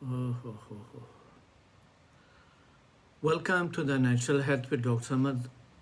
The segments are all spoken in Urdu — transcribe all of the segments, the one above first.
Oh, oh, oh, oh. Welcome to the Natural Health with Dr. Samad.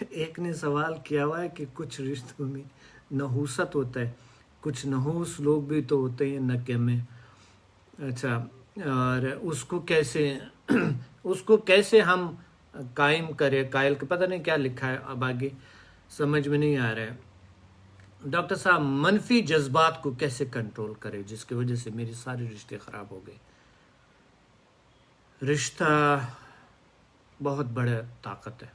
ایک نے سوال کیا ہوا ہے کہ کچھ رشتوں میں نحوست ہوتا ہے، کچھ نحوس لوگ بھی تو ہوتے ہیں نکے میں. اچھا، اور اس کو کیسے ہم قائم کرے؟ قائل کا پتہ نہیں کیا لکھا ہے، اب آگے سمجھ میں نہیں آ رہا ہے. ڈاکٹر صاحب منفی جذبات کو کیسے کنٹرول کرے جس کی وجہ سے میری سارے رشتے خراب ہو گئے؟ رشتہ بہت بڑا طاقت ہے.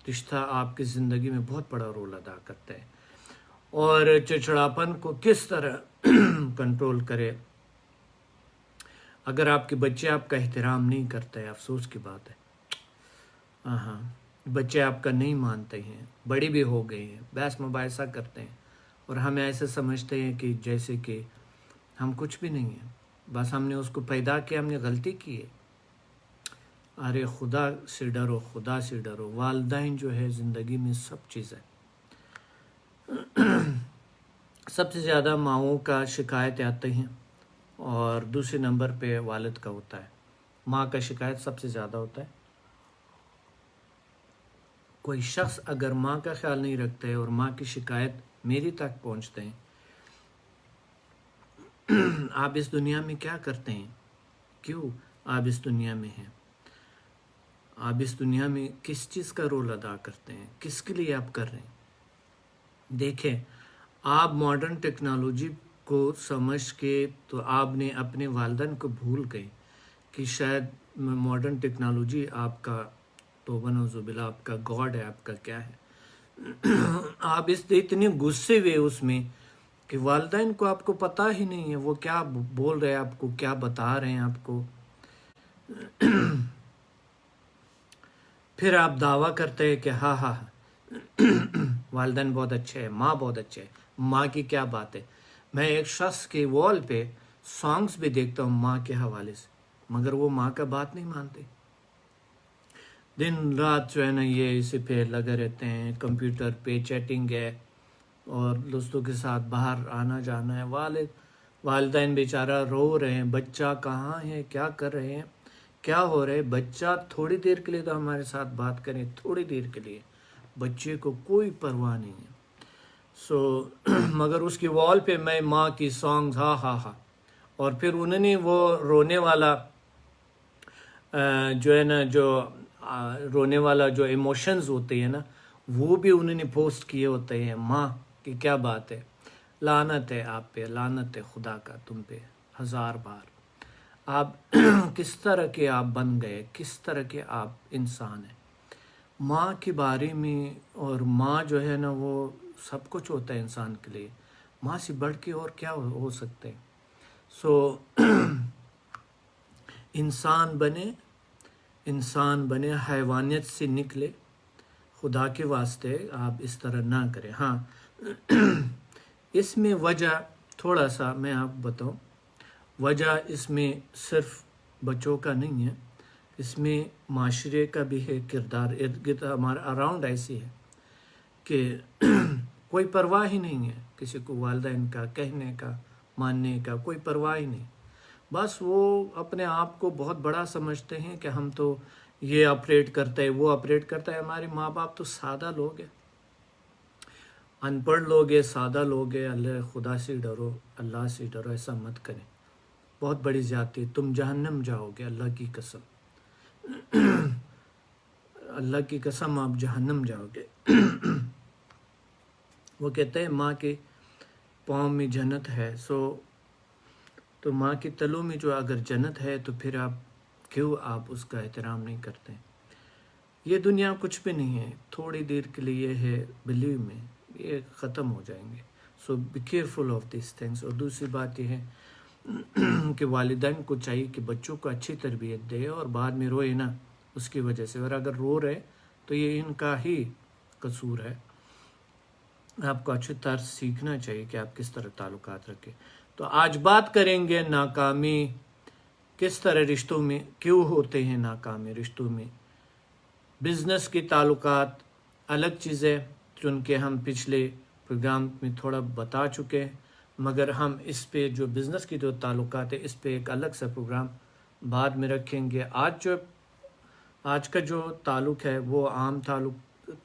رشتہ آپ کی زندگی میں بہت بڑا رول ادا کرتا ہے. اور چڑچڑاپن کو کس طرح کنٹرول کرے؟ اگر آپ کے بچے آپ کا احترام نہیں کرتے، افسوس کی بات ہے. ہاں، بچے آپ کا نہیں مانتے ہیں، بڑے بھی ہو گئے ہیں، بحث مباحثہ کرتے ہیں، اور ہمیں ایسے سمجھتے ہیں کہ جیسے کہ ہم کچھ بھی نہیں ہیں، بس ہم نے اس کو پیدا کیا، ہم نے غلطی کی ہے. ارے خدا سے ڈرو، خدا سے ڈرو. والدین جو ہے زندگی میں سب چیز ہے. سب سے زیادہ ماؤں کا شکایت آتے ہیں، اور دوسرے نمبر پہ والد کا ہوتا ہے. ماں کا شکایت سب سے زیادہ ہوتا ہے. کوئی شخص اگر ماں کا خیال نہیں رکھتا ہے اور ماں کی شکایت میری تک پہنچتے ہیں، آپ اس دنیا میں کیا کرتے ہیں؟ کیوں آپ اس دنیا میں ہیں؟ آپ اس دنیا میں کس چیز کا رول ادا کرتے ہیں؟ کس کے لیے آپ کر رہے ہیں؟ دیکھیں، آپ ماڈرن ٹیکنالوجی کو سمجھ کے تو آپ نے اپنے والدین کو بھول گئے کہ شاید ماڈرن ٹیکنالوجی آپ کا توبہ نعوذ باللہ آپ کا گاڈ ہے، آپ کا کیا ہے. آپ اتنے غصے ہوئے اس میں کہ والدین کو آپ کو پتہ ہی نہیں ہے وہ کیا بول رہے ہیں، آپ کو کیا بتا رہے ہیں آپ کو. پھر آپ دعویٰ کرتے ہیں کہ ہاں والدین بہت اچھے ہیں، ماں بہت اچھے ہے. ماں کی کیا بات ہے؟ میں ایک شخص کے وال پہ سانگز بھی دیکھتا ہوں ماں کے حوالے سے، مگر وہ ماں کا بات نہیں مانتے. دن رات جو ہے نا یہ اسی پہ لگے رہتے ہیں، کمپیوٹر پہ چیٹنگ ہے، اور دوستوں کے ساتھ باہر آنا جانا ہے. والدین بیچارہ رو رہے ہیں، بچہ کہاں ہے، کیا کر رہے ہیں، کیا ہو رہا ہے. بچہ تھوڑی دیر کے لیے تو ہمارے ساتھ بات کریں، تھوڑی دیر کے لیے. بچے کو کوئی پرواہ نہیں ہے. مگر اس کی وال پہ میں ماں کی سانگز ہاں. اور پھر انہوں نے وہ رونے والا جو ہے نا جو رونے والا جو ایموشنز ہوتے ہیں نا، وہ بھی انہوں نے پوسٹ کیے ہوتے ہیں. ماں کی کیا بات ہے؟ لعنت ہے آپ پہ، لعنت ہے خدا کا تم پہ 1000 بار. آپ کس طرح کے آپ بن گئے، کس طرح کے آپ انسان ہیں. ماں کے بارے میں، اور ماں جو ہے نا وہ سب کچھ ہوتا ہے انسان کے لیے. ماں سے بڑھ کے اور کیا ہو سکتے ہیں. انسان بنے، حیوانیت سے نکلے. خدا کے واسطے آپ اس طرح نہ کریں. ہاں، اس میں وجہ تھوڑا سا میں آپ بتاؤں، وجہ اس میں صرف بچوں کا نہیں ہے، اس میں معاشرے کا بھی ہے. کردار ارد گرد ہمارا اراؤنڈ ایسی ہے کہ کوئی پرواہ ہی نہیں ہے کسی کو، والدین کا کہنے کا، ماننے کا کوئی پرواہ ہی نہیں. بس وہ اپنے آپ کو بہت بڑا سمجھتے ہیں کہ ہم تو یہ آپریٹ کرتے ہیں، وہ آپریٹ کرتا ہے. ہمارے ماں باپ تو سادہ لوگ ہیں، ان پڑھ لوگ ہیں، سادہ لوگ ہیں. خدا سے ڈرو، اللہ سے ڈرو، ایسا مت کریں. بہت بڑی زیادتی، تم جہنم جاؤ گے. اللہ کی قسم، اللہ کی قسم آپ جہنم جاؤ گے. وہ کہتے ہیں ماں کے پاؤں میں جنت ہے. تو ماں کے تلوں میں جو اگر جنت ہے تو پھر کیوں آپ اس کا احترام نہیں کرتے؟ یہ دنیا کچھ بھی نہیں ہے، تھوڑی دیر کے لیے ہے. بلیو میں یہ ختم ہو جائیں گے. So be careful of these things. اور دوسری بات یہ ہے کہ والدین کو چاہیے کہ بچوں کو اچھی تربیت دے، اور بعد میں روئے نا اس کی وجہ سے. اور اگر رو رہے تو یہ ان کا ہی قصور ہے. آپ کو اچھی طرح سیکھنا چاہیے کہ آپ کس طرح تعلقات رکھیں. تو آج بات کریں گے ناکامی کس طرح رشتوں میں کیوں ہوتے ہیں. ناکامی رشتوں میں، بزنس کے تعلقات الگ چیزیں چونکہ ہم پچھلے پروگرام میں تھوڑا بتا چکے ہیں، مگر ہم اس پہ جو بزنس کی جو تعلقات ہے اس پہ ایک الگ سا پروگرام بعد میں رکھیں گے. آج کا جو تعلق ہے وہ عام تعلق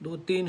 2-3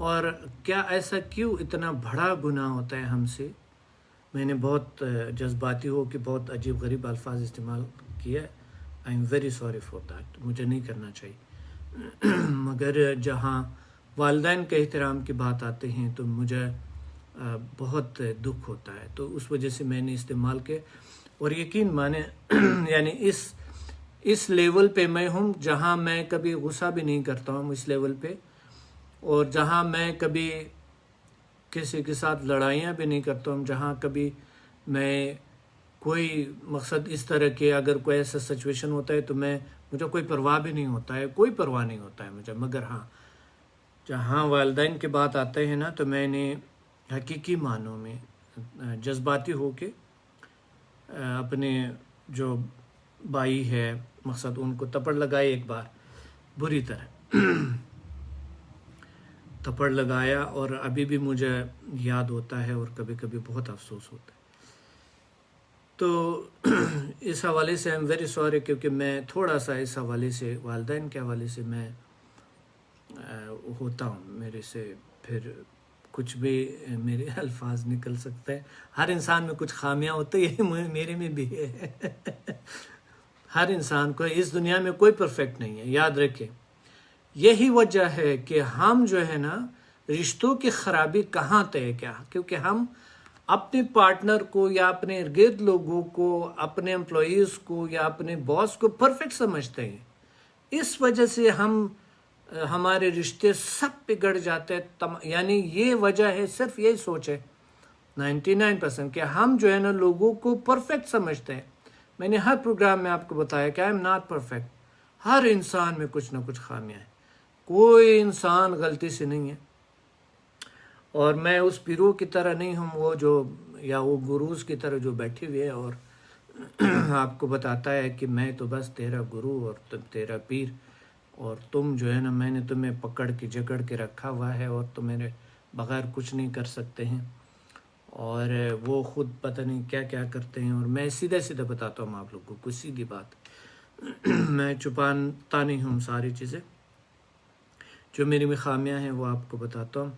اور کیا ایسا کیوں اتنا بڑا گناہ ہوتا ہے ہم سے؟ میں نے بہت جذباتی ہو کہ بہت عجیب غریب الفاظ استعمال کیا. I am very sorry for that. مجھے نہیں کرنا چاہیے. مگر جہاں والدین کے احترام کی بات آتے ہیں تو مجھے بہت دکھ ہوتا ہے. تو اس وجہ سے میں نے استعمال کیا. اور یقین مانے یعنی اس لیول پہ میں ہوں جہاں میں کبھی غصہ بھی نہیں کرتا ہوں اس لیول پہ، اور جہاں میں کبھی کسی کے ساتھ لڑائیاں بھی نہیں کرتا ہوں، جہاں کبھی میں کوئی مقصد اس طرح کے اگر کوئی ایسا سچویشن ہوتا ہے تو مجھے کوئی پرواہ بھی نہیں ہوتا ہے، کوئی پرواہ نہیں ہوتا ہے مجھے. مگر ہاں جہاں والدین کی بات آتے ہیں نا تو میں نے حقیقی معنوں میں جذباتی ہو کے اپنے جو بھائی ہے مقصد ان کو تپڑ لگائے ایک بار بری طرح تھپڑ لگایا، اور ابھی بھی مجھے یاد ہوتا ہے اور کبھی کبھی بہت افسوس ہوتا ہے. تو اس حوالے سے ایم ویری سوری، کیونکہ میں تھوڑا سا اس حوالے سے والدین کے حوالے سے میں ہوتا ہوں، میرے سے پھر کچھ بھی میرے الفاظ نکل سکتے ہیں. ہر انسان میں کچھ خامیاں ہوتی ہیں، میرے میں بھی ہے. ہر انسان کو اس دنیا میں کوئی پرفیکٹ نہیں ہے، یاد رکھیں. یہی وجہ ہے کہ ہم جو ہے نا رشتوں کی خرابی کہاں طے کیا، کیونکہ ہم اپنے پارٹنر کو یا اپنے ارد گرد لوگوں کو، اپنے امپلائیز کو یا اپنے باس کو پرفیکٹ سمجھتے ہیں. اس وجہ سے ہمارے رشتے سب بگڑ جاتے ہیں. یعنی یہ وجہ ہے، صرف یہی سوچ ہے 99% کہ ہم جو ہے نا لوگوں کو پرفیکٹ سمجھتے ہیں. میں نے ہر پروگرام میں آپ کو بتایا کہ آئی ایم ناٹ پرفیکٹ. ہر انسان میں کچھ نہ کچھ خامیاں ہیں، کوئی انسان غلطی سے نہیں ہے. اور میں اس پیرو کی طرح نہیں ہوں، وہ گروز کی طرح جو بیٹھے ہوئے ہے اور آپ کو بتاتا ہے کہ میں تو بس تیرا گرو اور تم تیرا پیر، اور تم جو ہے نا میں نے تمہیں پکڑ کے جکڑ کے رکھا ہوا ہے اور تم میرے بغیر کچھ نہیں کر سکتے ہیں. اور وہ خود پتہ نہیں کیا کیا کرتے ہیں، اور میں سیدھے سیدھے بتاتا ہوں آپ لوگوں کو سیدھی بات. میں چھپاتا نہیں ہوں ساری چیزیں، جو میری میں خامیاں ہیں وہ آپ کو بتاتا ہوں.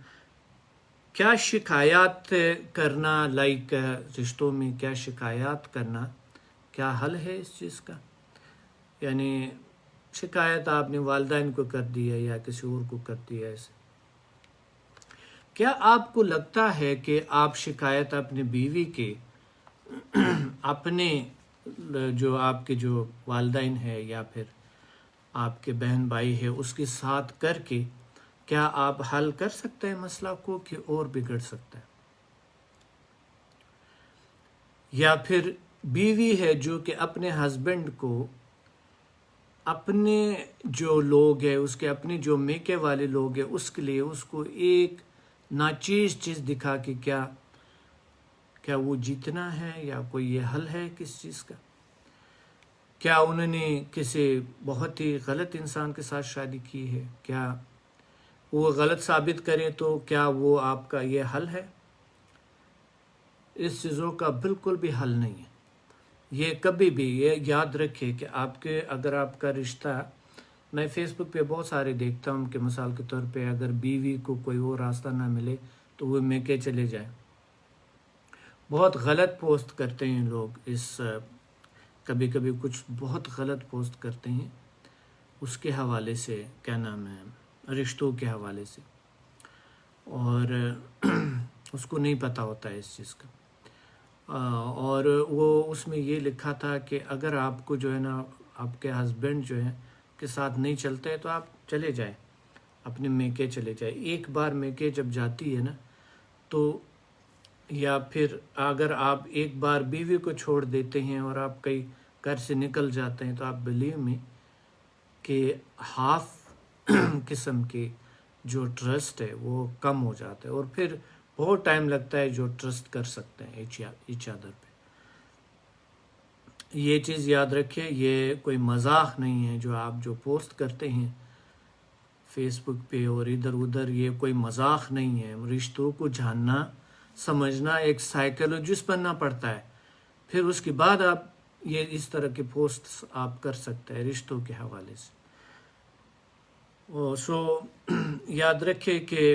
کیا شکایات کرنا لائک رشتوں میں کیا شکایات کرنا کیا حل ہے اس چیز کا؟ یعنی شکایت آپ نے والدین کو کر دی ہے یا کسی اور کو کر دی ہے، ایسے کیا آپ کو لگتا ہے کہ آپ شکایت اپنی بیوی کے اپنے جو آپ کے جو والدین ہے یا پھر آپ کے بہن بھائی ہے اس کے ساتھ کر کے کیا آپ حل کر سکتے ہیں مسئلہ کو، کہ اور بگڑ سکتا ہے؟ یا پھر بیوی ہے جو کہ اپنے ہسبینڈ کو اپنے جو لوگ ہیں اس کے اپنے جو میکے والے لوگ ہیں اس کے لیے اس کو ایک ناچیز چیز دکھا کہ کیا وہ جیتنا ہے، یا کوئی یہ حل ہے کس چیز کا؟ کیا انہوں نے کسی بہت ہی غلط انسان کے ساتھ شادی کی ہے؟ کیا وہ غلط ثابت کریں تو کیا وہ آپ کا یہ حل ہے؟ اس چیزوں کا بالکل بھی حل نہیں ہے. یہ کبھی بھی یہ یاد رکھے کہ اگر آپ کا رشتہ، میں فیس بک پہ بہت سارے دیکھتا ہوں کہ مثال کے طور پہ اگر بیوی کو کوئی اور راستہ نہ ملے تو وہ میکے چلے جائے. بہت غلط پوسٹ کرتے ہیں لوگ، کبھی کبھی کچھ بہت غلط پوسٹ کرتے ہیں اس کے حوالے سے، کیا نام ہے، رشتوں کے حوالے سے، اور اس کو نہیں پتہ ہوتا ہے اس چیز کا. اور وہ اس میں یہ لکھا تھا کہ اگر آپ کو جو ہے نا آپ کے ہسبینڈ جو ہے کے ساتھ نہیں چلتے ہیں تو آپ چلے جائیں، اپنے میکے چلے جائیں. ایک بار میکے جب جاتی ہے نا تو، یا پھر اگر آپ ایک بار بیوی کو چھوڑ دیتے ہیں اور آپ کئی گھر سے نکل جاتے ہیں تو آپ بلیو میں کہ ہاف قسم کے جو ٹرسٹ ہے وہ کم ہو جاتا ہے، اور پھر بہت ٹائم لگتا ہے جو ٹرسٹ کر سکتے ہیں ایچ ادر پہ. یہ چیز یاد رکھیں، یہ کوئی مذاق نہیں ہے جو آپ جو پوسٹ کرتے ہیں فیس بک پہ اور ادھر ادھر، یہ کوئی مذاق نہیں ہے. رشتوں کو جاننا سمجھنا ایک سائیکولوجسٹ بننا پڑتا ہے، پھر اس کے بعد آپ یہ اس طرح کے پوسٹ آپ کر سکتے ہیں رشتوں کے حوالے سے. سو یاد رکھے کہ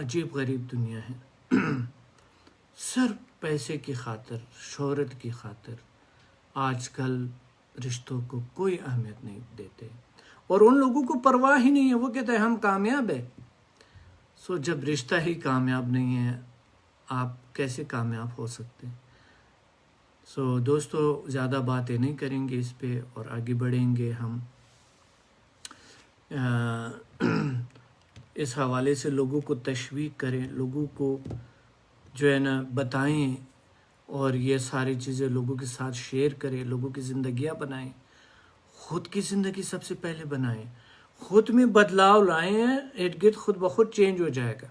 عجیب غریب دنیا ہے، صرف پیسے کی خاطر، شہرت کی خاطر آج کل رشتوں کو کوئی اہمیت نہیں دیتے، اور ان لوگوں کو پرواہ ہی نہیں ہے، وہ کہتے ہیں ہم کامیاب ہیں۔ جب رشتہ ہی کامیاب نہیں ہے، آپ کیسے کامیاب ہو سکتے ہیں؟ دوستو، زیادہ باتیں نہیں کریں گے اس پہ اور آگے بڑھیں گے ہم اس حوالے سے لوگوں کو تشویق کریں، لوگوں کو جو ہے نا بتائیں، اور یہ ساری چیزیں لوگوں کے ساتھ شیئر کریں، لوگوں کی زندگیاں بنائیں، خود کی زندگی سب سے پہلے بنائیں، خود میں بدلاؤ لائیں، ارد گرد خود بخود چینج ہو جائے گا۔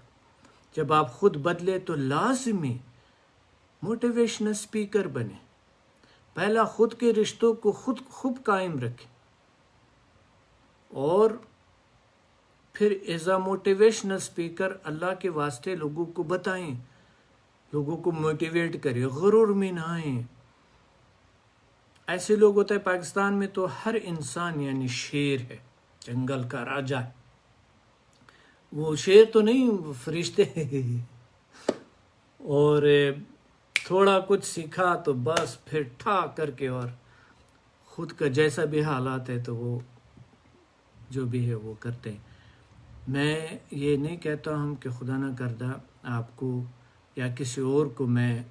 جب آپ خود بدلے تو لازمی موٹیویشنل اسپیکر بنے، پہلا خود کے رشتوں کو خود قائم رکھیں، اور پھر ایز اے موٹیویشنل اسپیکر اللہ کے واسطے لوگوں کو بتائیں، لوگوں کو موٹیویٹ کریں، غرور میں نہ آئیں۔ ایسے لوگ ہوتے ہیں پاکستان میں تو ہر انسان یعنی شیر ہے، جنگل کا راجہ ہے، وہ شیر تو نہیں، فرشتے اور تھوڑا کچھ سیکھا تو بس پھر ٹھا کر کے، اور خود کا جیسا بھی حالات ہے تو وہ جو بھی ہے وہ کرتے ہیں۔ میں یہ نہیں کہتا ہوں کہ خدا نہ کردہ آپ کو یا کسی اور کو میں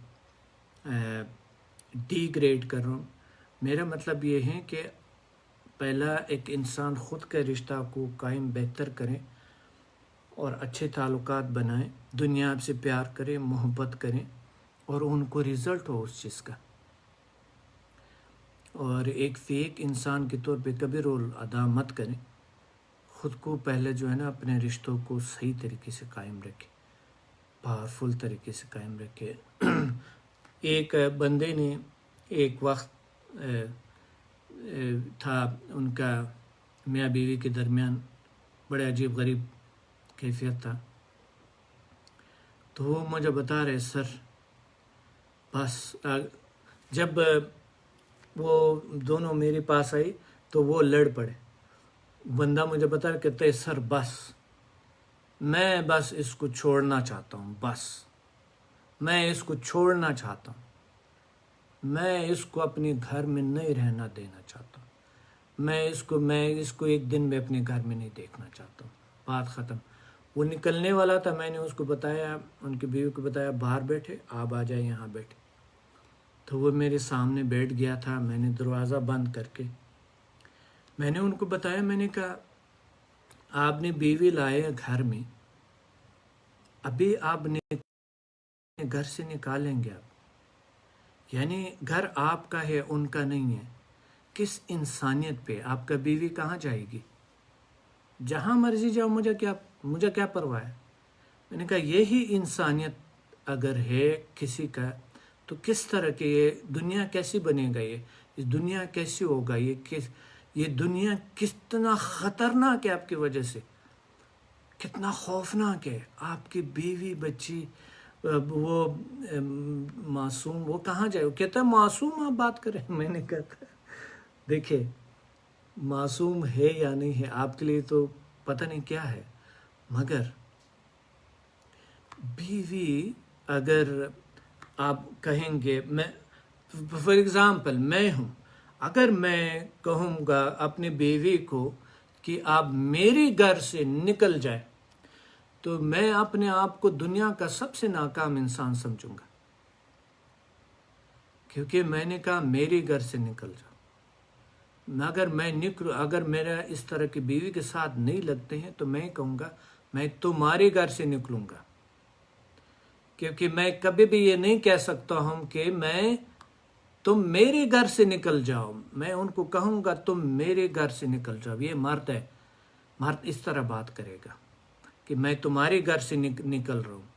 ڈی گریڈ کر رہا ہوں، میرا مطلب یہ ہے کہ پہلا ایک انسان خود کے رشتہ کو قائم بہتر کریں اور اچھے تعلقات بنائیں، دنیا سے پیار کریں، محبت کریں، اور ان کو رزلٹ ہو اس چیز کا، اور ایک فیک انسان کے طور پہ کبھی رول ادا مت کریں۔ خود کو پہلے جو ہے نا اپنے رشتوں کو صحیح طریقے سے قائم رکھیں، پاورفل طریقے سے قائم رکھیں۔ ایک بندے نے ایک وقت تھا ان کا میاں بیوی کے درمیان بڑے عجیب غریب کیفیت تھا، تو وہ مجھے بتا رہے سر بس جب وہ دونوں میرے پاس آئی تو وہ لڑ پڑے، بندہ مجھے بتا رہا کہتے ہیں سر بس میں بس اس کو چھوڑنا چاہتا ہوں، بس میں اس کو چھوڑنا چاہتا ہوں، میں اس کو اپنے گھر میں نہیں رہنا دینا چاہتا ہوں، میں اس کو ایک دن میں اپنے گھر میں نہیں دیکھنا چاہتا ہوں، بات ختم۔ وہ نکلنے والا تھا، میں نے اس کو بتایا، ان کی بیوی کو بتایا باہر بیٹھے، آپ آ جائیں یہاں بیٹھے، تو وہ میرے سامنے بیٹھ گیا تھا، میں نے دروازہ بند کر کے میں نے ان کو بتایا، میں نے کہا آپ نے بیوی لائے گھر میں، ابھی آپ نے گھر سے نکالیں گے آپ، یعنی گھر آپ کا ہے ان کا نہیں ہے، کس انسانیت پہ آپ کا بیوی کہاں جائے گی؟ جہاں مرضی جاؤ، مجھے کیا پرواہ ہے؟ میں نے کہا یہی انسانیت اگر ہے کسی کا تو کس طرح کے یہ دنیا کیسی بنے گا، یہ دنیا کیسی ہوگا، یہ دنیا کتنا خطرناک ہے آپ کی وجہ سے، کتنا خوفناک ہے۔ آپ کی بیوی بچی وہ معصوم، وہ کہاں جائے؟ وہ کہتا ہے معصوم آپ بات کریں، میں نے کہا دیکھیں معصوم ہے یا نہیں ہے آپ کے لیے تو پتہ نہیں کیا ہے، مگر بیوی اگر آپ کہیں گے، میں فار ایگزامپل میں ہوں، اگر میں کہوں گا اپنی بیوی کو کہ آپ میری گھر سے نکل جائے تو میں اپنے آپ کو دنیا کا سب سے ناکام انسان سمجھوں گا، کیونکہ میں نے کہا میری گھر سے نکل جاؤ۔ اگر میرا اس طرح کی بیوی کے ساتھ نہیں لگتے ہیں تو میں کہوں گا میں تمہارے گھر سے نکلوں گا، کیونکہ میں کبھی بھی یہ نہیں کہہ سکتا ہوں کہ تم میرے گھر سے نکل جاؤ، میں ان کو کہوں گا تم میرے گھر سے نکل جاؤ۔ یہ مرد ہے، مرد اس طرح بات کرے گا کہ میں تمہارے گھر سے نکل رہا ہوں۔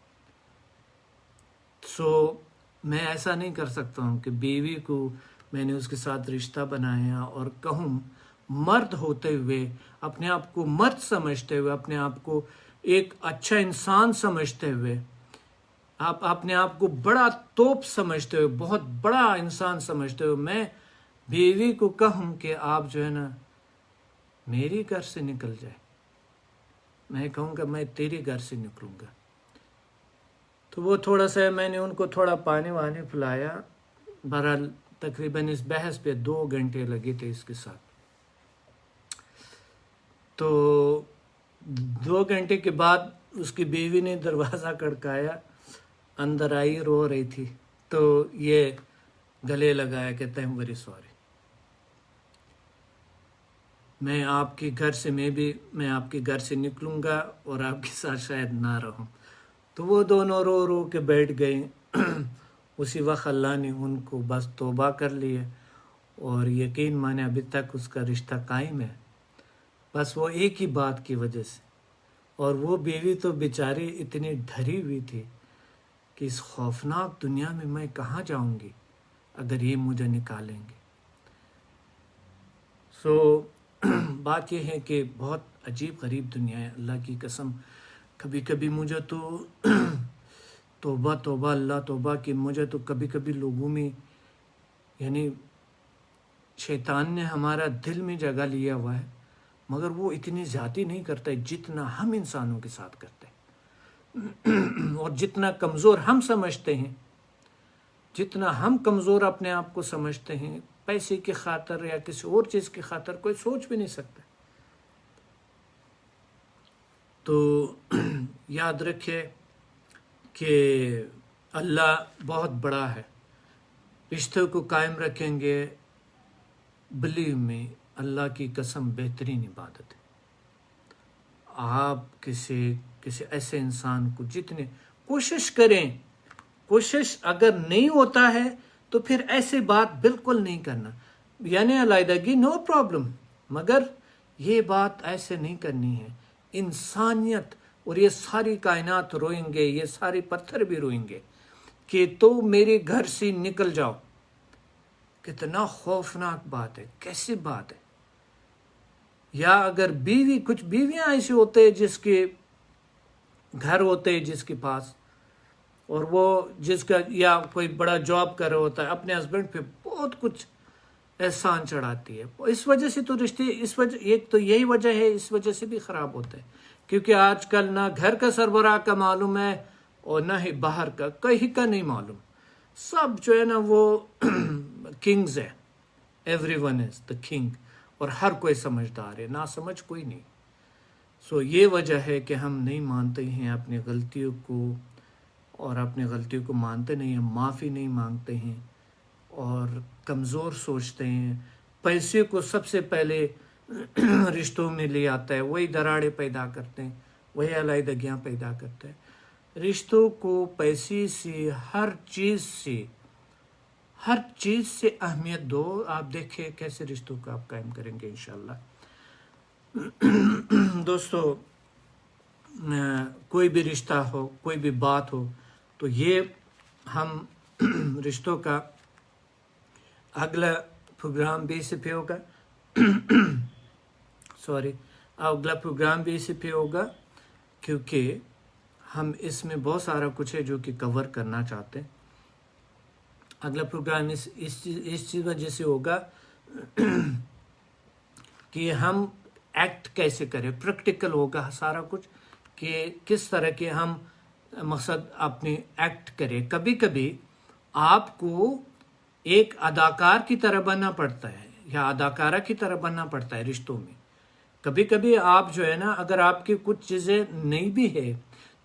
میں ایسا نہیں کر سکتا ہوں کہ بیوی کو میں نے اس کے ساتھ رشتہ بنایا اور کہوں مرد ہوتے ہوئے، اپنے آپ کو مرد سمجھتے ہوئے، اپنے آپ کو ایک اچھا انسان سمجھتے ہوئے، آپ اپنے آپ کو بڑا توپ سمجھتے ہوئے، بہت بڑا انسان سمجھتے ہوئے، میں بیوی کو کہوں کہ آپ جو ہے نا میری گھر سے نکل جائے، میں کہوں گا میں تیرے گھر سے نکلوں گا، تو وہ تھوڑا سا میں نے ان کو تھوڑا پانی وانی پلایا. بہرحال تقریباً اس بحث پہ 2 گھنٹے لگے تھے اس کے ساتھ. تو 2 گھنٹے کے بعد اس کی بیوی نے دروازہ کھڑکایا, اندر آئی, رو رہی تھی. تو یہ گلے لگایا, کہتا ہے ویری سوری, میں آپ کے گھر سے نکلوں گا اور آپ کے ساتھ شاید نہ رہوں. تو وہ دونوں رو رو کے بیٹھ گئے. اسی وقت اللہ نے ان کو بس توبہ کر لی ہے, اور یقین مانے ابھی تک اس کا رشتہ قائم ہے, بس وہ ایک ہی بات کی وجہ سے. اور وہ بیوی تو بیچاری اتنی ڈری ہوئی تھی کہ اس خوفناک دنیا میں کہاں جاؤں گی اگر یہ مجھے نکالیں گے. بات یہ ہے کہ بہت عجیب غریب دنیا ہے, اللہ کی قسم. کبھی کبھی مجھے تو توبہ اللہ توبہ کہ مجھے تو کبھی کبھی لوگوں میں, یعنی شیطان نے ہمارا دل میں جگہ لیا ہوا ہے, مگر وہ اتنی زیادتی نہیں کرتا ہے جتنا ہم انسانوں کے ساتھ کرتے ہیں. اور جتنا کمزور ہم سمجھتے ہیں, جتنا ہم کمزور اپنے آپ کو سمجھتے ہیں, پیسے کی خاطر یا کسی اور چیز کی خاطر کوئی سوچ بھی نہیں سکتا. تو یاد رکھے کہ اللہ بہت بڑا ہے. رشتوں کو قائم رکھیں گے, بلیو میں, اللہ کی قسم بہترین عبادت ہے. آپ کسی ایسے انسان کو جتنے کوشش کریں, کوشش اگر نہیں ہوتا ہے تو پھر ایسے بات بالکل نہیں کرنا. یعنی علیحدگی نو پرابلم, مگر یہ بات ایسے نہیں کرنی ہے. انسانیت اور یہ ساری کائنات روئیں گے, یہ سارے پتھر بھی روئیں گے کہ تو میرے گھر سے نکل جاؤ. کتنا خوفناک بات ہے, کیسی بات ہے. یا اگر کچھ بیویاں ایسے ہوتے ہیں جس کے گھر ہوتے ہیں جس کے پاس, اور وہ جس کا یا کوئی بڑا جاب کر رہا ہوتا ہے, اپنے ہسبینڈ پہ بہت کچھ احسان چڑھاتی ہے. اس وجہ سے تو رشتے, ایک تو یہی وجہ ہے, اس وجہ سے بھی خراب ہوتا ہے. کیونکہ آج کل نہ گھر کا سربراہ کا معلوم ہے اور نہ ہی باہر کا, کہیں کا نہیں معلوم. سب جو ہے نا وہ کنگز ہے. Every one is the king, اور ہر کوئی سمجھدار ہے, نہ سمجھ کوئی نہیں. یہ وجہ ہے کہ ہم نہیں مانتے ہیں اپنی غلطیوں کو, اور اپنی غلطیوں کو مانتے نہیں ہیں, معافی نہیں مانگتے ہیں, اور کمزور سوچتے ہیں. پیسے کو سب سے پہلے رشتوں میں لے آتا ہے, وہی دراڑیں پیدا کرتے ہیں, وہی علیحدگیاں پیدا کرتے ہیں. رشتوں کو پیسے سے, ہر چیز سے اہمیت دو. آپ دیکھیں کیسے رشتوں کو آپ قائم کریں گے انشاءاللہ. دوستو, کوئی بھی رشتہ ہو, کوئی بھی بات ہو, تو یہ ہم رشتوں کا اگلا پروگرام بھی اسی پہ ہوگا. اگلا پروگرام بھی اسی پہ ہوگا, کیونکہ ہم اس میں بہت سارا کچھ ہے جو کہ کور کرنا چاہتے ہیں. اگلا پروگرام اس چیز وجہ سے ہوگا کہ ہم ایکٹ کیسے کریں, پریکٹیکل ہوگا سارا کچھ, کہ کس طرح کے ہم مقصد اپنے ایکٹ کریں. کبھی کبھی آپ کو ایک اداکار کی طرح بننا پڑتا ہے یا اداکارہ کی طرح بننا پڑتا ہے رشتوں میں. کبھی کبھی آپ جو ہے نا, اگر آپ کی کچھ چیزیں نہیں بھی ہے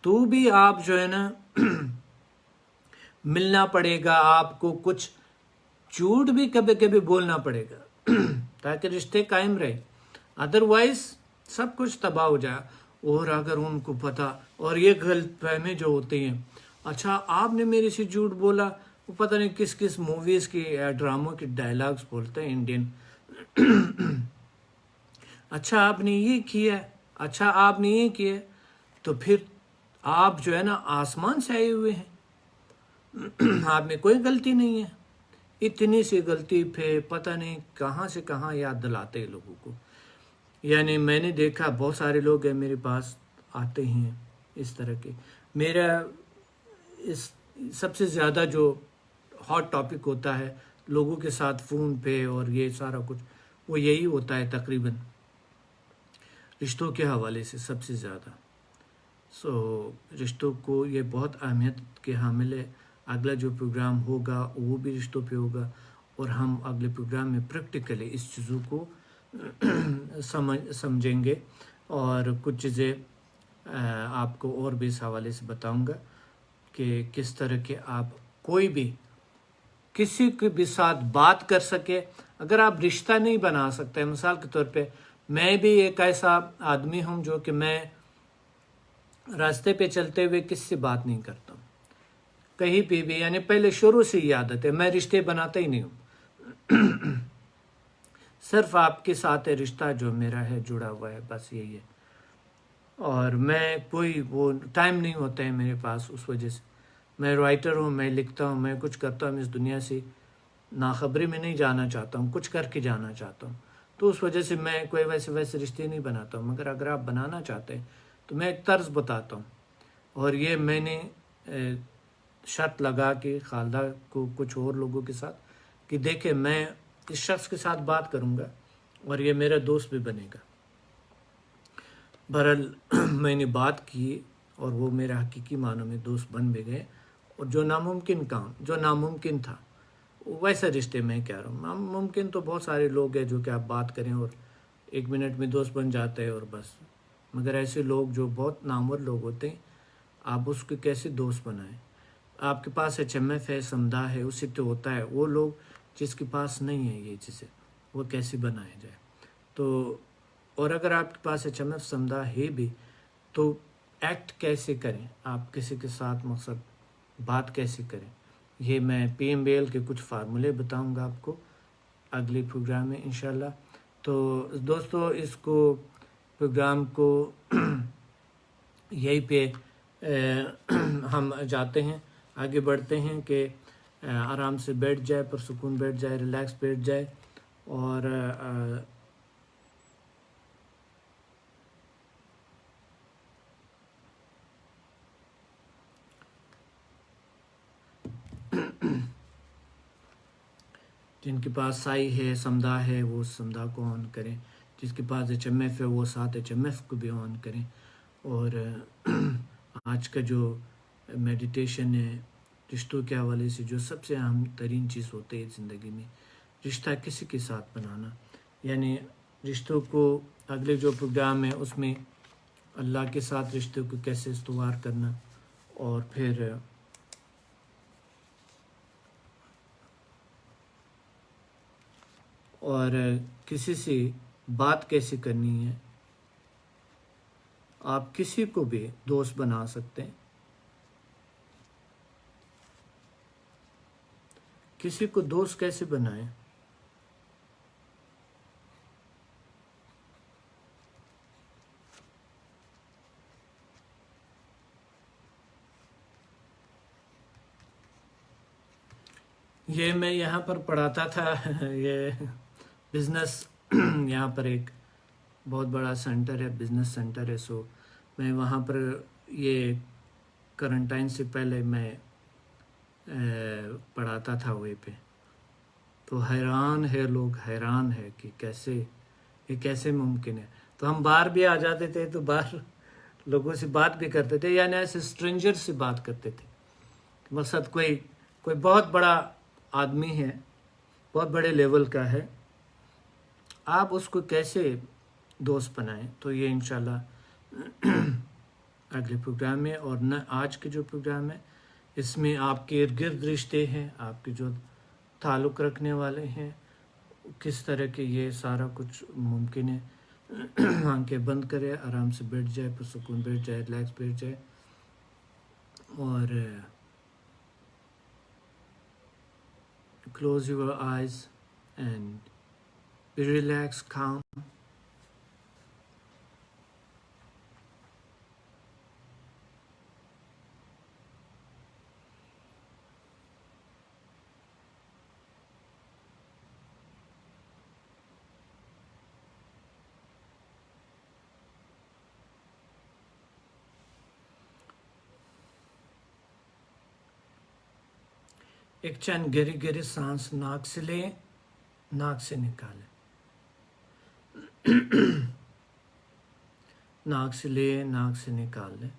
تو بھی آپ جو ہے نا ملنا پڑے گا, آپ کو کچھ جھوٹ بھی کبھی کبھی بولنا پڑے گا تاکہ رشتے قائم رہے. ادروائز سب کچھ تباہ ہو جائے. اور اگر ان کو پتا, اور یہ غلط فہمی جو ہوتے ہیں, اچھا آپ نے میرے سے جھوٹ بولا, وہ پتہ نہیں کس موویز کی یا ڈراموں کے ڈائلاگز بولتے ہیں انڈین. اچھا آپ نے یہ کیا, اچھا آپ نے یہ کیا, تو پھر آپ جو ہے نا آسمان سے آئے ہوئے ہیں, آپ میں کوئی غلطی نہیں ہے. اتنی سی غلطی پہ پتہ نہیں کہاں سے کہاں یاد دلاتے ہیں لوگوں کو. یعنی میں نے دیکھا بہت سارے لوگ ہیں میرے پاس آتے ہیں اس طرح کے. میرا اس سب سے زیادہ جو ہاٹ ٹاپک ہوتا ہے لوگوں کے ساتھ فون پہ اور یہ سارا کچھ, وہ یہی ہوتا ہے تقریباً رشتوں کے حوالے سے سب سے زیادہ. رشتوں کو یہ بہت اہمیت کے حامل ہے. اگلا جو پروگرام ہوگا وہ بھی رشتوں پہ ہوگا، اور ہم اگلے پروگرام میں پریکٹیکلی اس چیزوں کو سمجھیں گے، اور کچھ چیزیں آپ کو اور بھی اس حوالے سے بتاؤں گا کہ کس طرح کے آپ کوئی بھی کسی کے بھی ساتھ بات کر سکے. اگر آپ رشتہ نہیں بنا سکتے، مثال کے طور پہ میں بھی ایک ایسا آدمی ہوں جو کہ میں راستے پہ چلتے ہوئے کس سے بات نہیں کرتا ہوں کہیں پہ بھی، یعنی پہلے شروع سے ہی عادت ہے، میں رشتے بناتا ہی نہیں ہوں. صرف آپ کے ساتھ رشتہ جو میرا ہے جڑا ہوا ہے، بس یہی ہے. اور میں کوئی وہ ٹائم نہیں ہوتا ہے میرے پاس، اس وجہ سے میں رائٹر ہوں، میں لکھتا ہوں، میں کچھ کرتا ہوں، اس دنیا سے ناخبری میں نہیں جانا چاہتا ہوں، کچھ کر کے جانا چاہتا ہوں. تو اس وجہ سے میں کوئی ویسے رشتے نہیں بناتا ہوں. مگر اگر آپ بنانا چاہتے ہیں تو میں ایک طرز بتاتا ہوں، اور یہ میں نے شرط لگا کے خالدہ کو کچھ اور لوگوں کے ساتھ کہ دیکھیں میں اس شخص کے ساتھ بات کروں گا اور یہ میرا دوست بھی بنے گا. بہرحال میں نے بات کی اور وہ میرا حقیقی معنوں میں دوست بن بھی گئے، اور جو ناممکن تھا ویسے رشتے میں کہہ رہا ہوں. ممکن تو بہت سارے لوگ ہیں جو کہ آپ بات کریں اور 1 منٹ میں دوست بن جاتے ہیں اور بس، مگر ایسے لوگ جو بہت نامور لوگ ہوتے ہیں، آپ اس کو کیسے دوست بنائیں؟ آپ کے پاس HMF ہے، سمدہ ہے، اس سے تو ہوتا ہے. وہ لوگ جس کے پاس نہیں ہے یہ چیزیں، وہ کیسے بنائے جائے؟ تو اور اگر آپ کے پاس HMF سمدہ ہے بھی تو ایکٹ کیسے کریں؟ آپ کسی کے ساتھ مقصد بات کیسے کریں؟ یہ میں PMBL کے کچھ فارمولے بتاؤں گا آپ کو اگلے پروگرام میں انشاءاللہ. تو دوستو اس کو پروگرام کو یہیں پہ ہم جاتے ہیں، آگے بڑھتے ہیں کہ آرام سے بیٹھ جائے، پرسکون بیٹھ جائے، ریلیکس بیٹھ جائے، اور جن کے پاس سائی ہے، سمدہ ہے، وہ سمدہ کو آن کریں. جس کے پاس HMF ہے وہ ساتھ HMF کو بھی آن کریں. اور آج کا جو میڈیٹیشن ہے رشتوں کے حوالے سے، جو سب سے اہم ترین چیز ہوتی ہے زندگی میں، رشتہ کسی کے ساتھ بنانا. یعنی رشتوں کو اگلے جو پروگرام ہے اس میں اللہ کے ساتھ رشتوں کو کیسے استوار کرنا، اور پھر اور کسی سے بات کیسے کرنی ہے. آپ کسی کو بھی دوست بنا سکتے ہیں، کسی کو دوست کیسے بنائیں؟ یہ میں یہاں پر پڑھاتا تھا، یہ بزنس یہاں پر ایک بہت بڑا سینٹر ہے، بزنس سینٹر ہے. سو میں وہاں پر یہ کرنٹائن سے پہلے میں پڑھاتا تھا وہیں پہ. تو حیران ہے، لوگ حیران ہے کہ یہ کیسے ممکن ہے. تو ہم باہر بھی آ جاتے تھے تو باہر لوگوں سے بات بھی کرتے تھے، یعنی ایسے اسٹرینجر سے بات کرتے تھے. مقصد کوئی بہت بڑا آدمی ہے، بہت بڑے لیول کا ہے، آپ اس کو کیسے دوست بنائیں؟ تو یہ انشاءاللہ اگلے پروگرام میں، اور نہ آج کے جو پروگرام ہے اس میں آپ کے ارد گرد رشتے ہیں، آپ کے جو تعلق رکھنے والے ہیں، کس طرح کے یہ سارا کچھ ممکن ہے. آنکھیں بند کرے، آرام سے بیٹھ جائے، پرسکون بیٹھ جائے، ریلیکس بیٹھ جائے، اور close your eyes and be relaxed, calm. ایک چند گہری سانس ناک سے لیں، ناک سے نکالیں. ناک سے لیں، ناک سے نکال لیں.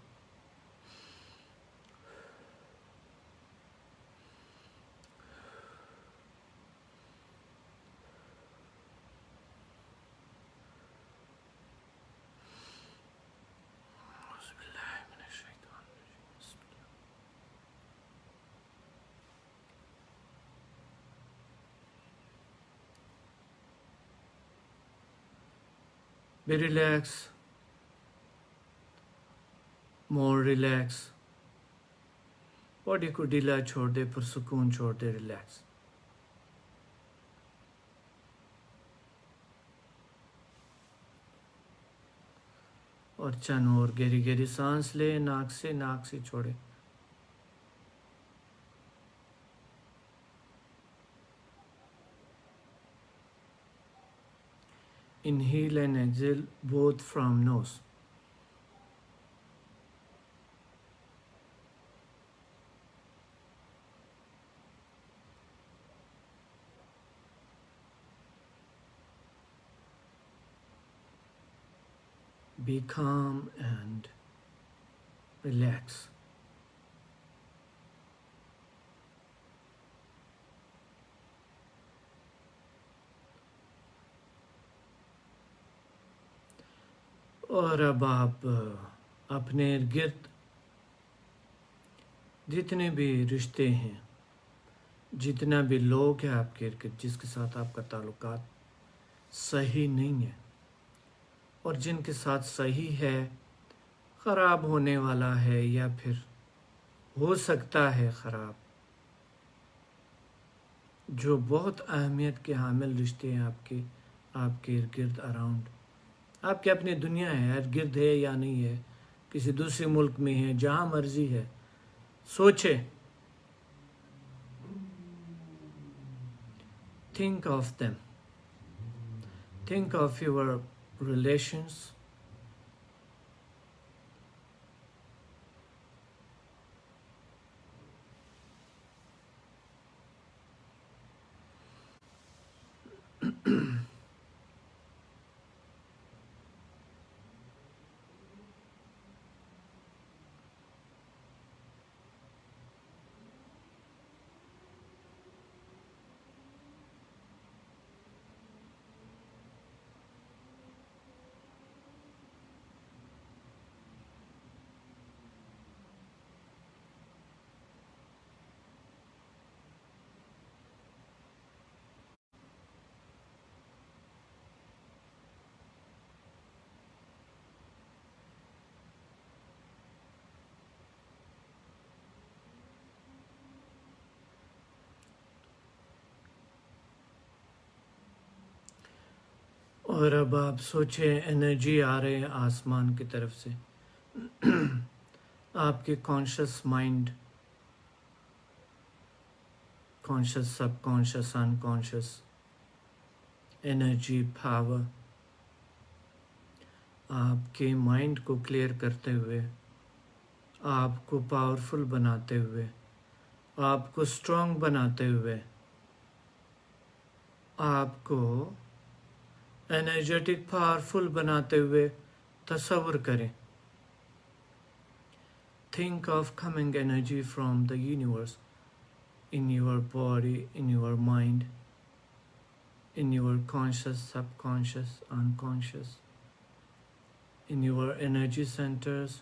Be relaxed, more relaxed. Body کو ڈھیلا چھوڑ دے، پرسکون چھوڑ دے، ریلیکس. اور چند اور گہری گہری سانس لے، ناک سے چھوڑے. Inhale and exhale both from nose. Be calm and relax. اور اب آپ اپنے ارد گرد جتنے بھی رشتے ہیں، جتنا بھی لوگ ہیں آپ کے ارد گرد جس کے ساتھ آپ کا تعلقات صحیح نہیں ہے، اور جن کے ساتھ صحیح ہے، خراب ہونے والا ہے یا پھر ہو سکتا ہے خراب، جو بہت اہمیت کے حامل رشتے ہیں آپ کے ارد گرد، اراؤنڈ آپ کے اپنی دنیا ہے، ارد گرد ہے یا نہیں ہے، کسی دوسرے ملک میں ہے، جہاں مرضی ہے، سوچے. Think of them. Think of your relations. اور اب آپ سوچیں، انرجی آ رہے ہیں آسمان کی طرف سے. آپ کے کانشس مائنڈ، کانشس سب کانشس ان کانشس انرجی پاور آپ کے مائنڈ کو کلیئر کرتے ہوئے، آپ کو پاورفل بناتے ہوئے، آپ کو اسٹرانگ بناتے ہوئے، آپ کو انرجیٹک پاورفل بناتے ہوئے تصور کریں. Think of coming energy from the universe in your body, in your mind, in your conscious, subconscious, unconscious, in your energy centers,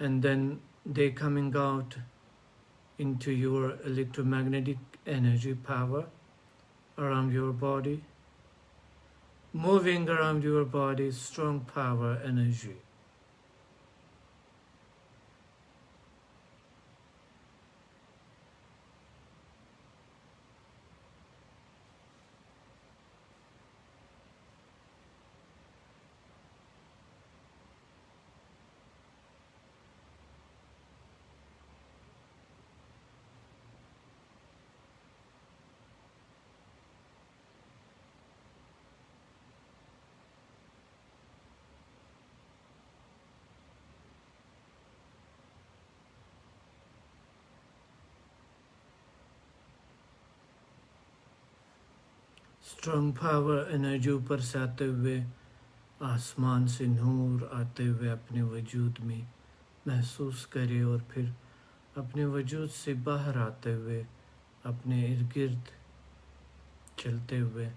and then they coming out into your electromagnetic energy power around your body, moving around your body, strong power energy. Strong power energy اوپر سے آتے ہوئے، آسمان سے نور آتے ہوئے اپنے وجود میں محسوس کرے، اور پھر اپنے وجود سے باہر آتے ہوئے اپنے ارد گرد چلتے ہوئے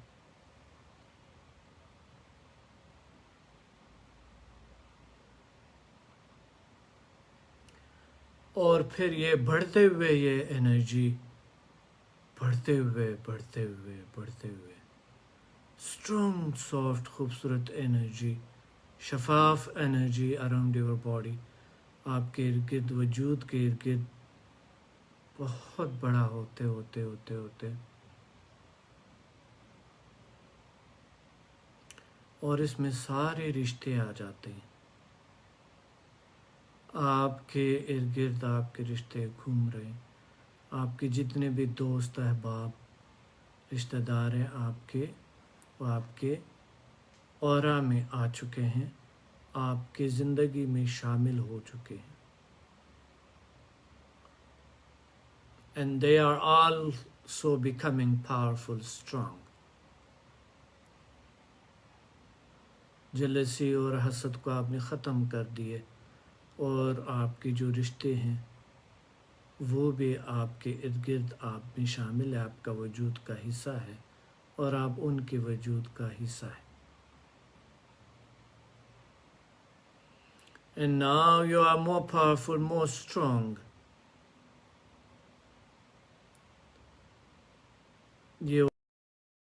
اور پھر یہ بڑھتے ہوئے، یہ انرجی بڑھتے ہوئے strong, soft, خوبصورت انرجی, شفاف انرجی اراؤنڈ یور باڈی, آپ کے ارد گرد, وجود کے ارد گرد بہت بڑا ہوتے ہوتے ہوتے ہوتے اور اس میں سارے رشتے آ جاتے ہیں. آپ کے ارد گرد آپ کے رشتے گھوم رہے ہیں. آپ کے جتنے بھی دوست احباب رشتہ دار ہیں آپ کے, وہ آپ کے اورا میں آ چکے ہیں, آپ کے زندگی میں شامل ہو چکے ہیں. And they are also becoming powerful, strong. جلسی اور حسد کو آپ نے ختم کر دیے, اور آپ کے جو رشتے ہیں وہ بھی آپ کے ارد گرد آپ میں شامل ہے, آپ کا وجود کا حصہ ہے, اور آپ ان کے وجود کا حصہ ہے. And now you are more powerful, more strong. You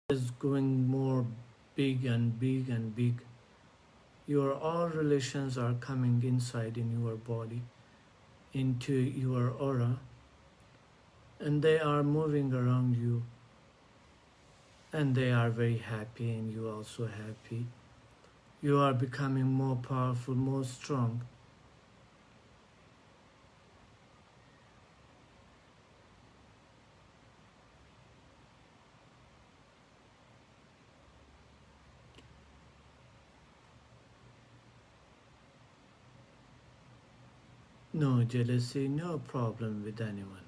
is going more big and big and big. Your all relations are coming inside in your body, into your aura, and they are moving around you, and they are very happy, and you also happy. You are becoming more powerful, more strong. No jealousy, no problem with anyone.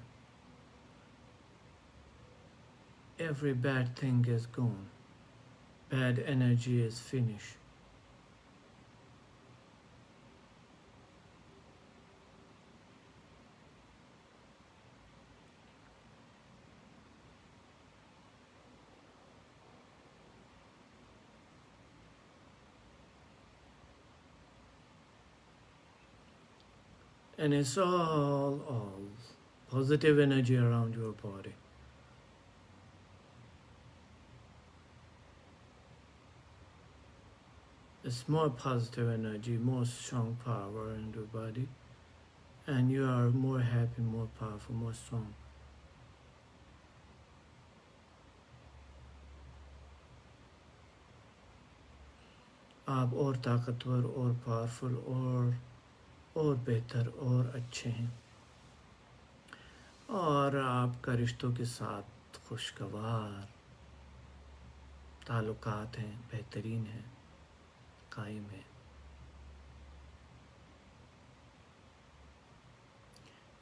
Every bad thing is gone. Bad energy is finished. And it's all positive energy around your body. It's more positive energy, more strong power in your body, and you are more happy, more powerful, more strong. آپ اور طاقتور اور پاورفل اور بہتر اور اچھے ہیں, اور آپ کا رشتوں کے ساتھ خوشگوار تعلقات ہیں, بہترین ہیں, قائم ہیں.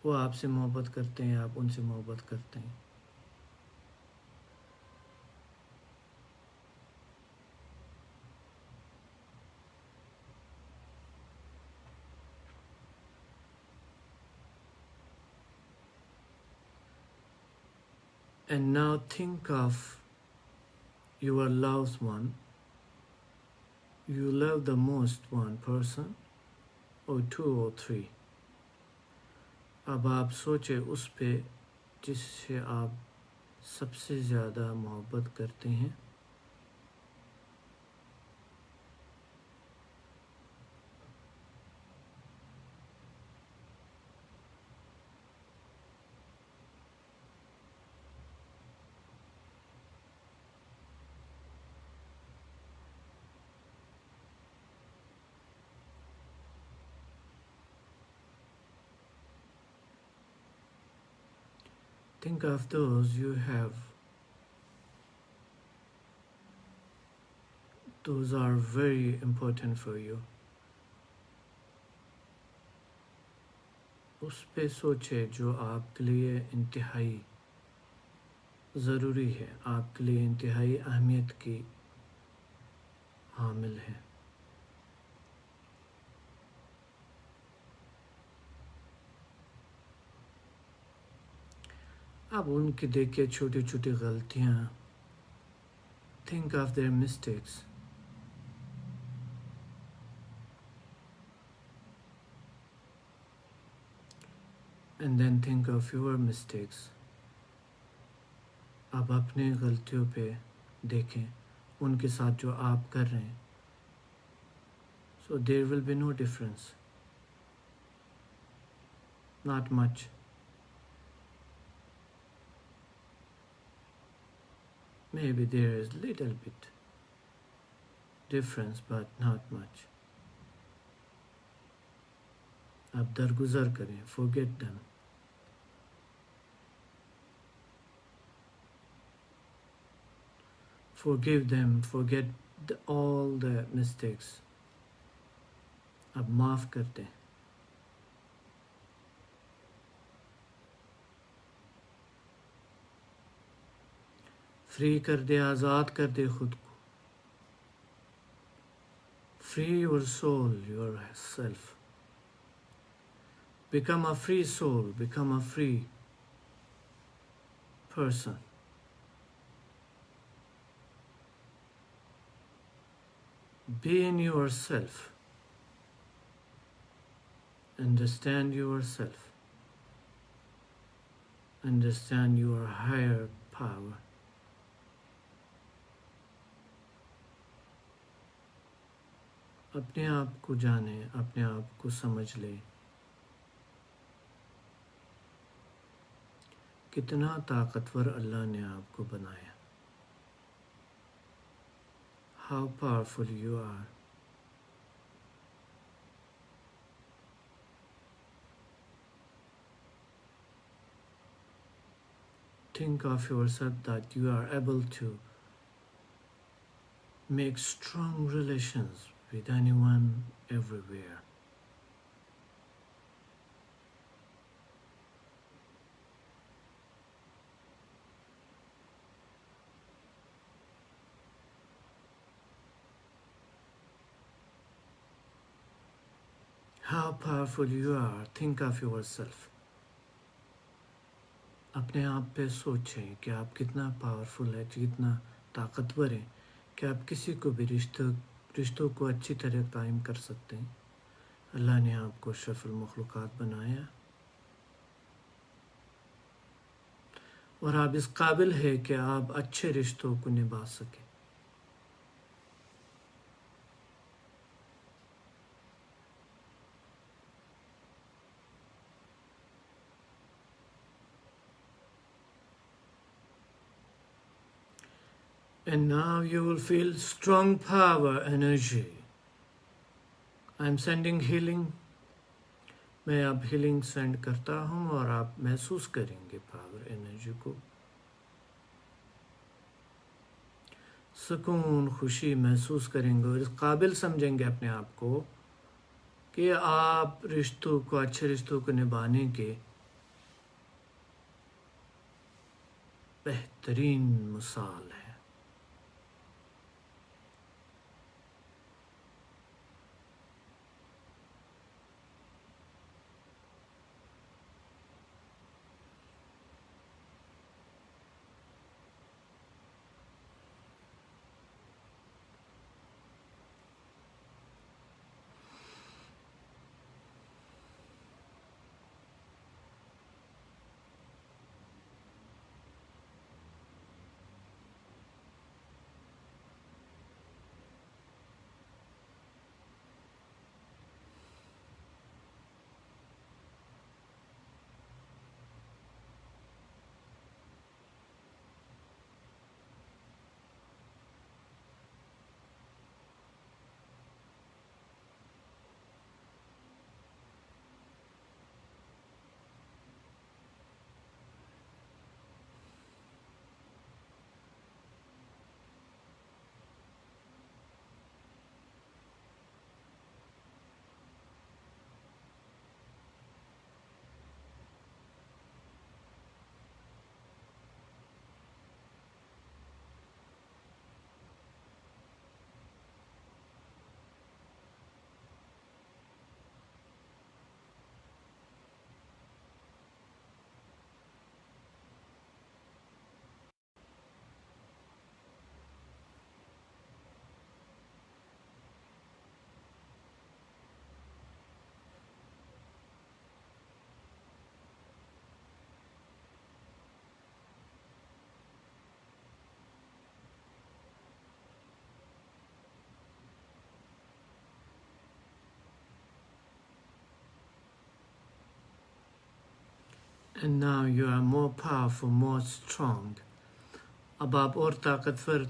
وہ آپ سے محبت کرتے ہیں, آپ ان سے محبت کرتے ہیں. And now think of your loved one. You love the most one person, or two or three. اب آپ سوچیں اس پہ جس سے آپ سب سے زیادہ محبت کرتے ہیں. Think of those you have. Those are very important for you. اس پہ سوچے جو آپ کے لیے انتہائی ضروری ہے, آپ کے لیے انتہائی اہمیت کی حامل ہے. اب ان کی دیکھیں چھوٹی چھوٹی غلطیاں. Think of their mistakes. And then think of your mistakes. اب اپنے غلطیوں پہ دیکھیں ان کے ساتھ جو آپ کر رہے ہیں. So there will be no difference. Not much. Maybe there is little bit difference, but not much. آپ درگزر کریں, forget them. Forgive them, forget all the mistakes. اب معاف کر دیں. فری کر دے, آزاد کر دے خود کو. Free your soul, yourself. Become a free soul, become a free person. Be in yourself. Understand yourself. Understand your higher power. اپنے آپ کو جانیں, اپنے آپ کو سمجھ لیں. کتنا طاقتور اللہ نے آپ کو بنایا. How powerful you are. Think of yourself that you are able to make strong relations with anyone, everywhere. How powerful you are. Think of yourself. اپنے آپ پہ سوچیں کہ آپ کتنا پاورفل ہے, کتنا طاقتور ہیں, کہ آپ کسی کو بھی رشتوں کو اچھی طرح قائم کر سکتے ہیں. اللہ نے آپ کو اشرف المخلوقات بنایا اور آپ اس قابل ہے کہ آپ اچھے رشتوں کو نبھا سکیں. And now you will feel strong power, energy. I'm sending healing. میں اب ہیلنگ سینڈ کرتا ہوں اور آپ محسوس کریں گے پاور, انرجی کو. سکون, خوشی محسوس کریں گے اور اس قابل سمجھیں گے اپنے آپ کو کہ آپ رشتوں کو, اچھے رشتوں کو نبھانے کے بہترین مثال ہیں. And now you are more powerful, more strong. اب آپ اور طاقتور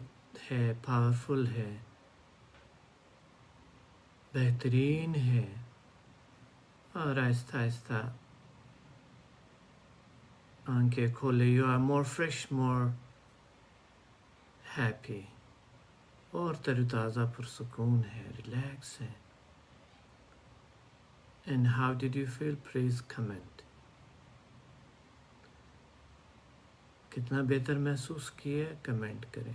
ہے، پاورفل ہے، بہترین ہے، اور آہستہ آہستہ آنکھیں کھولے. You are more fresh, more happy, اور تر و تازہ پرسکون ہے، ریلیکس ہے. And how did you feel? Please comment. کتنا بہتر محسوس کیے، کمنٹ کریں.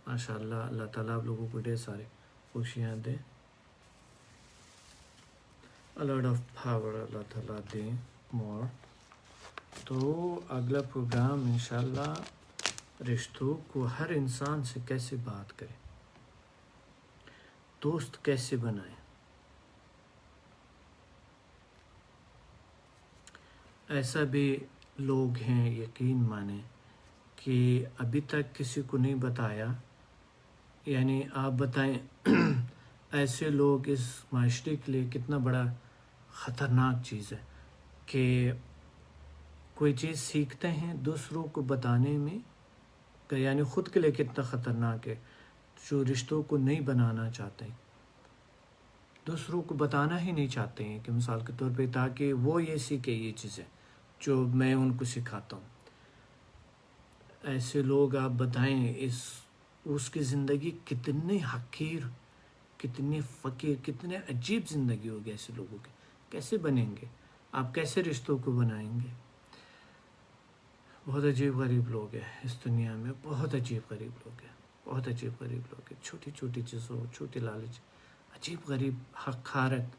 ماشاءاللہ، اللہ تعالیٰ آپ لوگوں کو ڈھیر سارے خوشیاں دیں. لاٹ آف پاور اللہ تعالیٰ دیں مور. تو اگلا پروگرام انشاءاللہ رشتوں کو، ہر انسان سے کیسے بات کریں، دوست کیسے بنائیں. ایسا بھی لوگ ہیں، یقین مانیں، کہ ابھی تک کسی کو نہیں بتایا. یعنی آپ بتائیں ایسے لوگ اس معاشرے کے لیے کتنا بڑا خطرناک چیز ہے کہ کوئی چیز سیکھتے ہیں دوسروں کو بتانے میں، کہ یعنی خود کے لیے کتنا خطرناک ہے. جو رشتوں کو نہیں بنانا چاہتے ہیں، دوسروں کو بتانا ہی نہیں چاہتے ہیں، کہ مثال کے طور پہ تاکہ وہ یہ سیکھے یہ چیزیں جو میں ان کو سکھاتا ہوں. ایسے لوگ آپ بتائیں اس کی زندگی کتنی حقیر، کتنی فقیر، کتنے عجیب زندگی ہوگی ایسے لوگوں کی. کیسے بنیں گے آپ؟ کیسے رشتوں کو بنائیں گے؟ بہت عجیب غریب لوگ ہیں اس دنیا میں، بہت عجیب غریب لوگ ہیں، بہت عجیب غریب لوگ ہیں. چھوٹی چھوٹی چیزوں، چھوٹی لالچ، عجیب غریب حق خارت.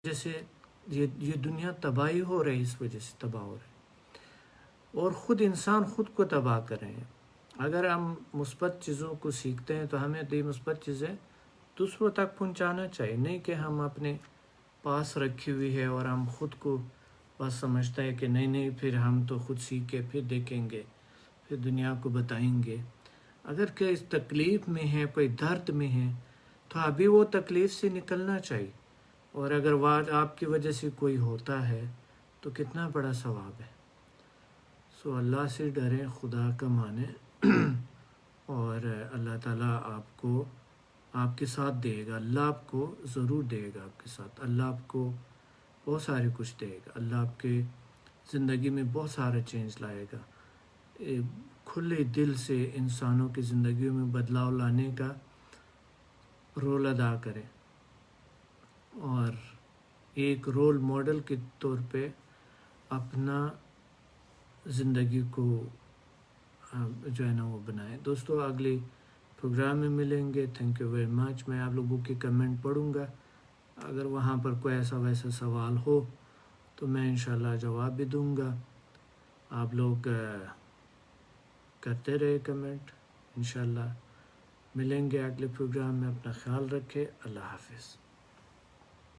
جیسے یہ دنیا تباہی ہو رہی ہے، اس وجہ سے تباہ ہو رہی ہے، اور خود انسان خود کو تباہ کر رہے ہیں. اگر ہم مثبت چیزوں کو سیکھتے ہیں تو ہمیں یہ مثبت چیزیں دوسروں تک پہنچانا چاہیے، نہیں کہ ہم اپنے پاس رکھی ہوئی ہے اور ہم خود کو بس سمجھتا ہے کہ نہیں پھر ہم تو خود سیکھ کے پھر دیکھیں گے، پھر دنیا کو بتائیں گے. اگر کہ اس تکلیف میں ہے، کوئی درد میں ہے، تو ابھی وہ تکلیف سے نکلنا چاہیے. اور اگر آپ کی وجہ سے کوئی ہوتا ہے تو کتنا بڑا ثواب ہے. سو اللہ سے ڈریں، خدا کا مانیں، اور اللہ تعالیٰ آپ کے ساتھ دے گا. اللہ آپ کو ضرور دے گا، آپ کے ساتھ. اللہ آپ کو بہت سارے کچھ دے گا. اللہ آپ کے زندگی میں بہت سارا چینج لائے گا. کھلے دل سے انسانوں کی زندگیوں میں بدلاؤ لانے کا رول ادا کریں، اور ایک رول ماڈل کے طور پہ اپنا زندگی کو جو ہے نا وہ بنائیں. دوستو اگلی پروگرام میں ملیں گے. Thank you very much. میں آپ لوگوں کے کمنٹ پڑھوں گا. اگر وہاں پر کوئی ایسا ویسا سوال ہو تو میں انشاءاللہ جواب بھی دوں گا. آپ لوگ کرتے رہے کمنٹ. انشاءاللہ ملیں گے اگلے پروگرام میں. اپنا خیال رکھے. اللہ حافظ.